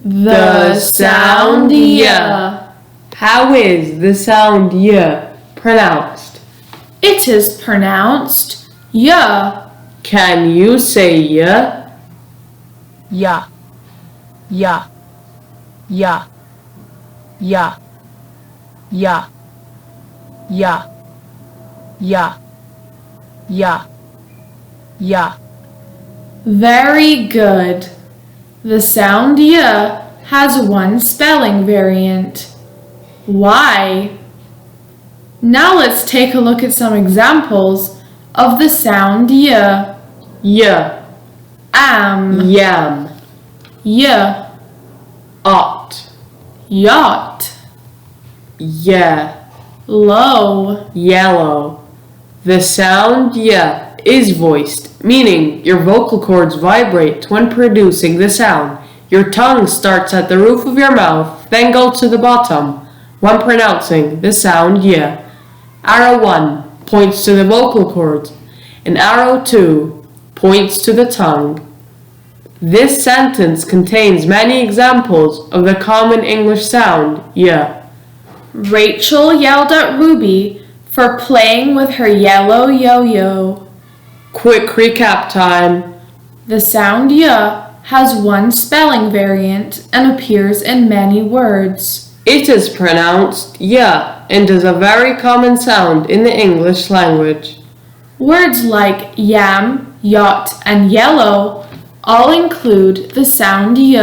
The sound y. How is the sound y pronounced? It is pronounced y. Can you say y? Ya, ya, ya, ya, ya, ya, ya, ya, ya. Very good. The sound y has one spelling variant. Y. Now let's take a look at some examples of the sound y. Y, Am, yam, y, ought, yacht, yeah, low, yellow. The sound y is voiced, meaning your vocal cords vibrate when producing the sound. Your tongue starts at the roof of your mouth, then goes to the bottom when pronouncing the sound y. Arrow 1 points to the vocal cords, and arrow 2 points to the tongue. This sentence contains many examples of the common English sound y. Rachel yelled at Ruby for playing with her yellow yo-yo. Quick recap time. The sound y has one spelling variant and appears in many words. It is pronounced y and is a very common sound in the English language. Words like yam, yacht, and yellow all include the sound y.